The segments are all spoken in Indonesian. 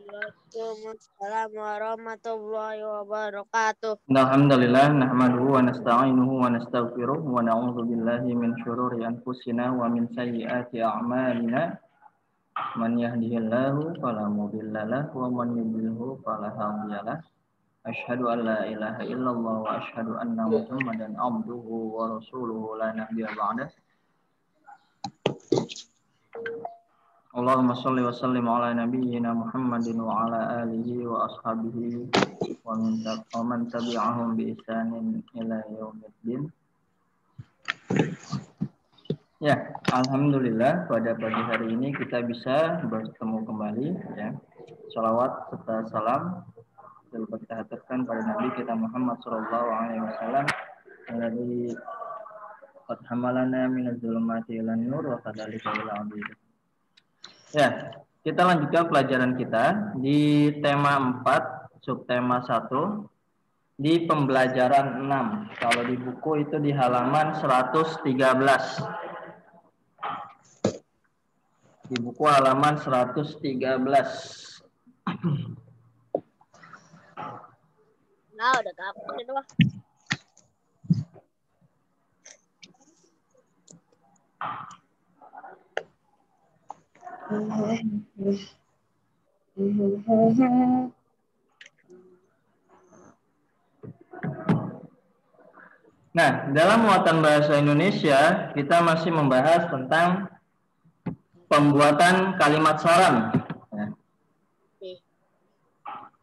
Waalaikumsalam warahmatullahi wabarakatuh. Alhamdulillah nahmaduhu wa nasta'inuhu wa nastaghfiruh wa na'udzu billahi min syururi anfusina wa min sayyiati a'malina. Man yahdihillahu fala mudhillalah wa man yudhlilhu fala hadiyalah. Asyhadu an la ilaha illallah wa asyhadu anna Muhammadan abduhu wa rasuluhu la nabiyya ba'dah. Allahumma shalli wa sallim ala nabiyyina Muhammadin wa ala alihi wa ashabihi wa man tabi'ahum bi ihsanin ila yaumiddin. Ya, alhamdulillah pada pagi hari ini kita bisa bertemu kembali ya. Shalawat serta salam kita haturkan pada Nabi kita Muhammad sallallahu alaihi wasallam alladzi qad hamalana minadz zulumati ilan nur wa qadzalika ila abid. Ya, kita lanjutkan pelajaran kita di tema 4, subtema 1, di pembelajaran 6. Kalau di buku itu di halaman 113. Di buku halaman 113. Nah, udah kapan itu, Pak? Nah, dalam muatan bahasa Indonesia kita masih membahas tentang pembuatan kalimat saran.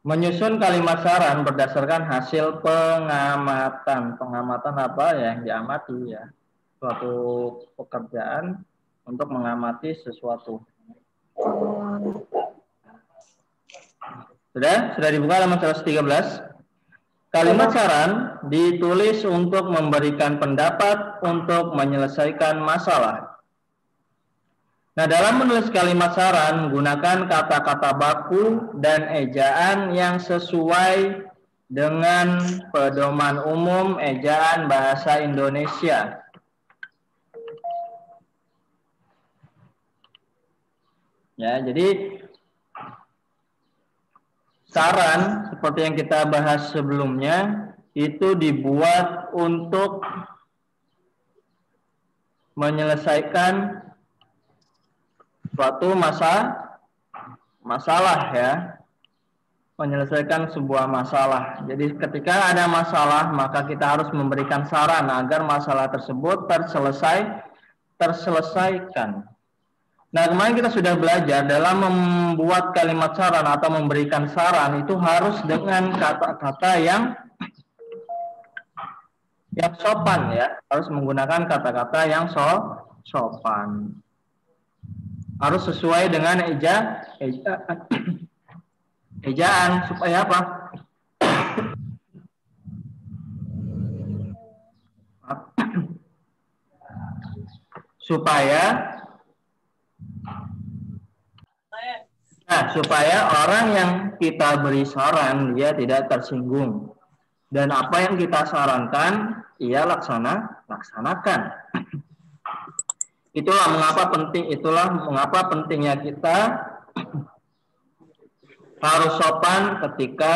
Menyusun kalimat saran berdasarkan hasil pengamatan. Pengamatan apa yang diamati ya? Suatu pekerjaan untuk mengamati sesuatu. Sudah dibuka halaman 113. Kalimat saran ditulis untuk memberikan pendapat untuk menyelesaikan masalah. Nah, dalam menulis kalimat saran, gunakan kata-kata baku dan ejaan yang sesuai dengan pedoman umum ejaan bahasa Indonesia. Ya, jadi saran seperti yang kita bahas sebelumnya itu dibuat untuk menyelesaikan suatu masalah ya, menyelesaikan sebuah masalah. Jadi ketika ada masalah maka kita harus memberikan saran agar masalah tersebut terselesaikan. Nah, kemarin kita sudah belajar dalam membuat kalimat saran atau memberikan saran itu harus dengan kata-kata yang sopan ya, harus menggunakan kata-kata yang sopan. Harus sesuai dengan ejaan supaya apa? supaya orang yang kita beri saran dia tidak tersinggung dan apa yang kita sarankan ia laksanakan. Itulah mengapa pentingnya kita harus sopan ketika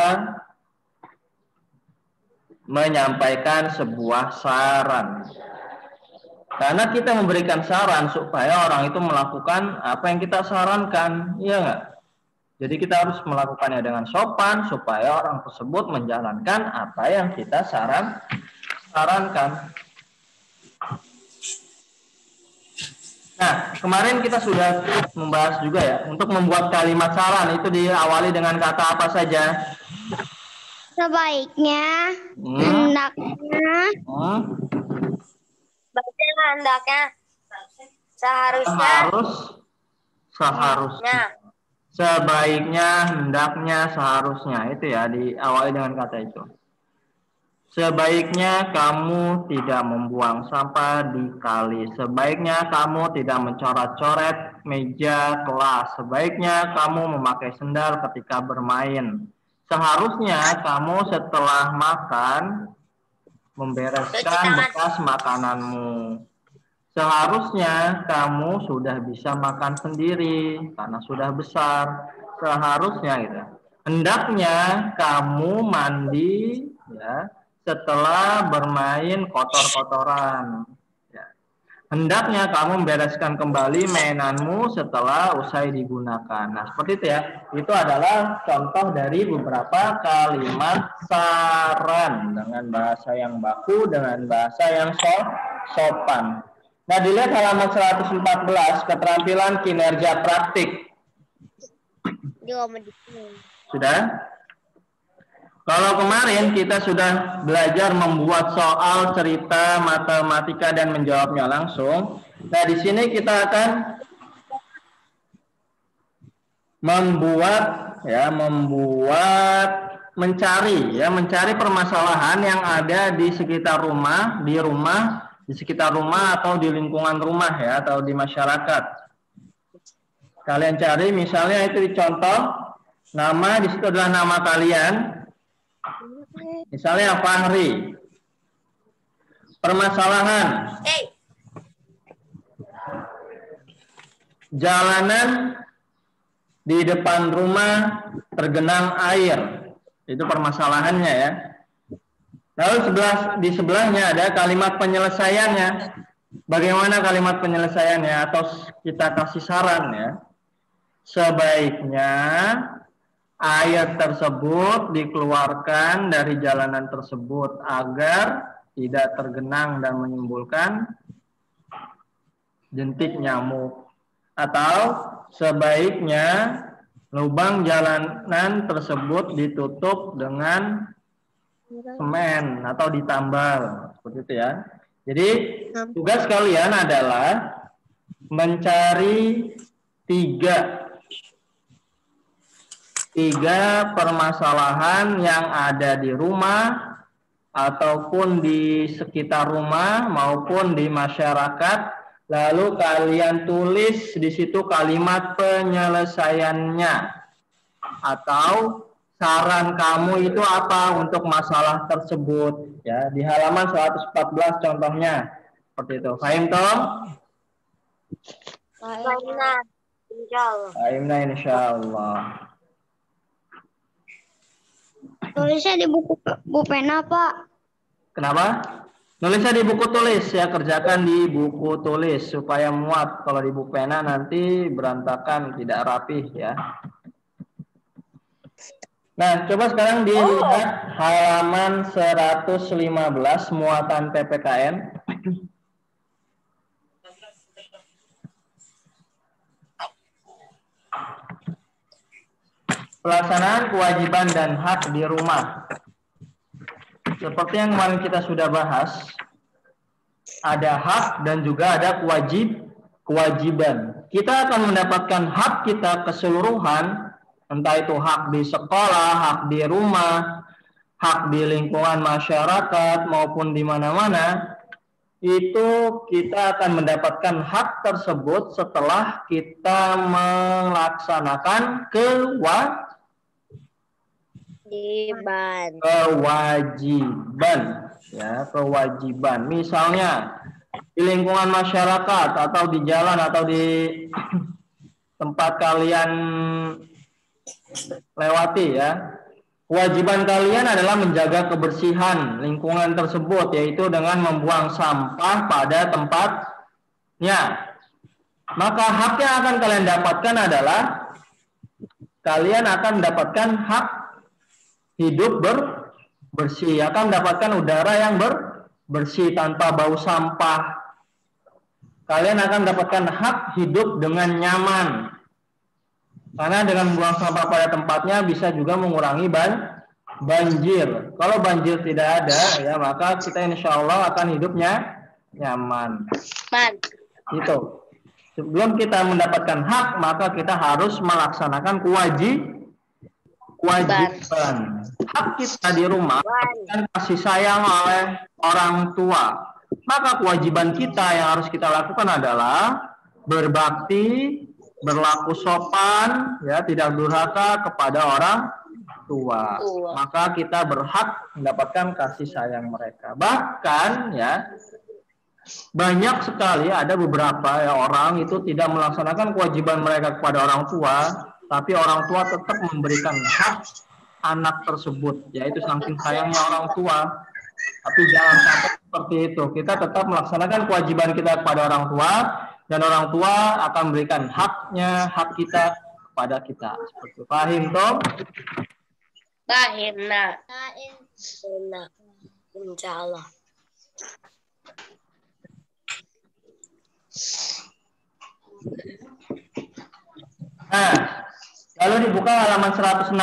menyampaikan sebuah saran. Karena kita memberikan saran supaya orang itu melakukan apa yang kita sarankan, iya nggak? Jadi kita harus melakukannya dengan sopan supaya orang tersebut menjalankan apa yang kita sarankan. Nah, kemarin kita sudah membahas juga ya, untuk membuat kalimat saran itu diawali dengan kata apa saja? Sebaiknya, hendaknya, seharusnya, sebaiknya, hendaknya, seharusnya, itu ya diawali dengan kata itu. Sebaiknya kamu tidak membuang sampah di kali. Sebaiknya kamu tidak mencoret-coret meja kelas. Sebaiknya kamu memakai sendal ketika bermain. Seharusnya kamu setelah makan membereskan bekas makananmu. Seharusnya kamu sudah bisa makan sendiri karena sudah besar. seharusnya gitu. Hendaknya kamu mandi ya setelah bermain kotor-kotoran. Ya. Hendaknya kamu membereskan kembali mainanmu setelah usai digunakan. Nah, seperti itu ya. Itu adalah contoh dari beberapa kalimat saran dengan bahasa yang baku, dengan bahasa yang sopan. Nah, dilihat halaman 114, keterampilan kinerja praktik. Sudah? Kalau kemarin kita sudah belajar membuat soal, cerita, matematika, dan menjawabnya langsung. Nah, di sini kita akan mencari permasalahan yang ada di sekitar rumah, di sekitar rumah atau di lingkungan rumah ya, atau di masyarakat. Kalian cari misalnya itu di contoh, nama di situ adalah nama kalian. Misalnya Fahri. Permasalahan. Jalanan di depan rumah tergenang air. Itu permasalahannya ya. Lalu di sebelahnya ada kalimat penyelesaiannya. Bagaimana kalimat penyelesaiannya? Atau kita kasih saran ya. Sebaiknya air tersebut dikeluarkan dari jalanan tersebut agar tidak tergenang dan menimbulkan jentik nyamuk. Atau sebaiknya lubang jalanan tersebut ditutup dengan semen atau ditambal. Seperti itu ya. Jadi tugas kalian adalah mencari tiga permasalahan yang ada di rumah ataupun di sekitar rumah maupun di masyarakat, lalu kalian tulis di situ kalimat penyelesaiannya atau saran kamu itu apa untuk masalah tersebut ya, di halaman 114 contohnya seperti itu. Paham toh? Paham insyaallah. Tulisnya di buku pena, Pak. Kenapa? Nulisnya di buku tulis ya, kerjakan di buku tulis supaya muat. Kalau di buku pena nanti berantakan, tidak rapih ya. Nah, coba sekarang dilihat halaman 115 muatan PPKN. Pelaksanaan kewajiban dan hak di rumah. Seperti yang kemarin kita sudah bahas, ada hak dan juga ada kewajiban. Kita akan mendapatkan hak kita keseluruhan, entah itu hak di sekolah, hak di rumah, hak di lingkungan masyarakat maupun di mana-mana. Itu kita akan mendapatkan hak tersebut setelah kita melaksanakan kewajiban. Misalnya di lingkungan masyarakat atau di jalan atau di tempat kalian lewati ya, kewajiban kalian adalah menjaga kebersihan lingkungan tersebut, yaitu dengan membuang sampah pada tempatnya. Maka hak yang akan kalian dapatkan adalah kalian akan mendapatkan hak hidup bersih, akan mendapatkan udara yang bersih tanpa bau sampah. Kalian akan mendapatkan hak hidup dengan nyaman. Karena dengan membuang sampah pada tempatnya bisa juga mengurangi banjir. Kalau banjir tidak ada, ya maka kita insya Allah akan hidupnya nyaman. Itu. Sebelum kita mendapatkan hak, maka kita harus melaksanakan kewajiban. Hak kita di rumah dan kasih sayang oleh orang tua. Maka kewajiban kita yang harus kita lakukan adalah berbakti, berlaku sopan, ya, tidak durhaka kepada orang tua. Maka kita berhak mendapatkan kasih sayang mereka. Bahkan ya, banyak sekali ada beberapa ya, orang itu tidak melaksanakan kewajiban mereka kepada orang tua, tapi orang tua tetap memberikan hak anak tersebut, yaitu saking sayangnya orang tua. Tapi jangan sampai seperti itu. Kita tetap melaksanakan kewajiban kita kepada orang tua, dan orang tua akan memberikan hak kita kepada kita. Seperti itu. Paham toh? Paham, nak. Insyaallah. Nah, lalu dibuka halaman 116.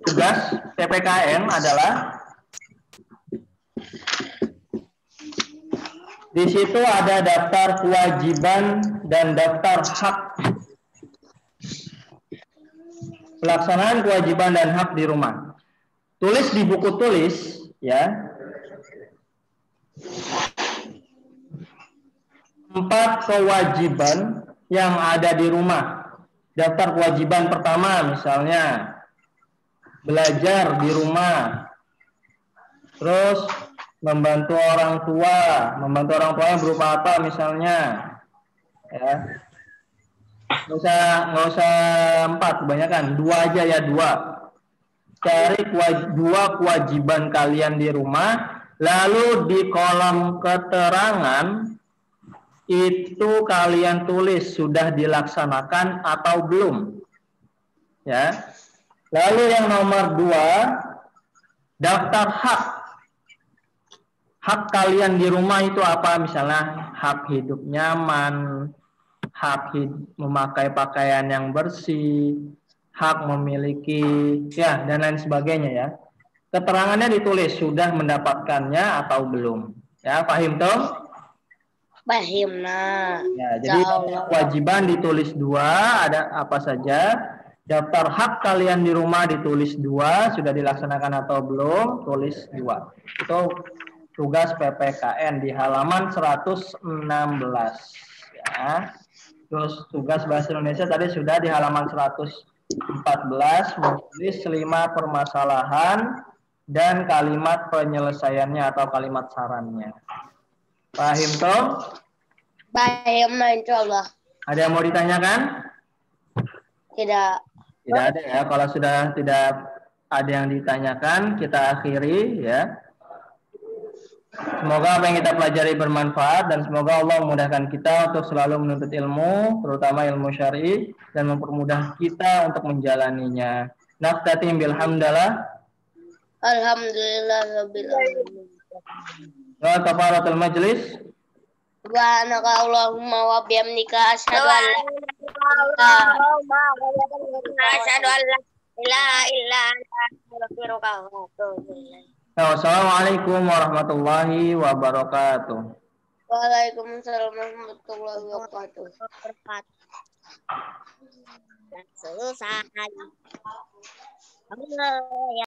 Tugas PPKN adalah di situ ada daftar kewajiban dan daftar hak. Pelaksanaan kewajiban dan hak di rumah. Tulis di buku tulis, ya. 4 kewajiban yang ada di rumah. Daftar kewajiban pertama misalnya belajar di rumah. Terus membantu orang tua. Membantu orang tuanya berupa apa misalnya? Ya. Nggak usah 4, kebanyakan 2 aja ya, 2. Cari 2 kewajiban kalian di rumah, lalu di kolom keterangan itu kalian tulis sudah dilaksanakan atau belum. Ya. Lalu yang nomor 2, daftar hak. Hak kalian di rumah itu apa? Misalnya hak hidup nyaman, hak memakai pakaian yang bersih, hak memiliki, ya, dan lain sebagainya ya. Keterangannya ditulis sudah mendapatkannya atau belum. Ya, paham toh? Paham, nak. Ya, jadi kewajiban ditulis 2, ada apa saja. Daftar hak kalian di rumah ditulis 2, sudah dilaksanakan atau belum, tulis 2. Itu tugas PPKN di halaman 116 ya. Terus tugas bahasa Indonesia tadi sudah di halaman 114, menulis 5 permasalahan dan kalimat penyelesaiannya atau kalimat sarannya. Paham toh? Paham, insyaallah. Ada yang mau ditanyakan? Tidak. Tidak ada ya. Kalau sudah tidak ada yang ditanyakan, kita akhiri ya. Semoga apa yang kita pelajari bermanfaat dan semoga Allah memudahkan kita untuk selalu menuntut ilmu, terutama ilmu syar'i, dan mempermudah kita untuk menjalaninya. Naftatim bilhamdalah. Alhamdulillah rabbil alamin. Wa kafaratul majlis. Subhanaka Allahumma wa bihamdika asyhadu an la ilaha illa anta astaghfiruka wa atubu ilaik. Wassalamualaikum warahmatullahi wabarakatuh. Waalaikumsalam warahmatullahi wabarakatuh. Susah.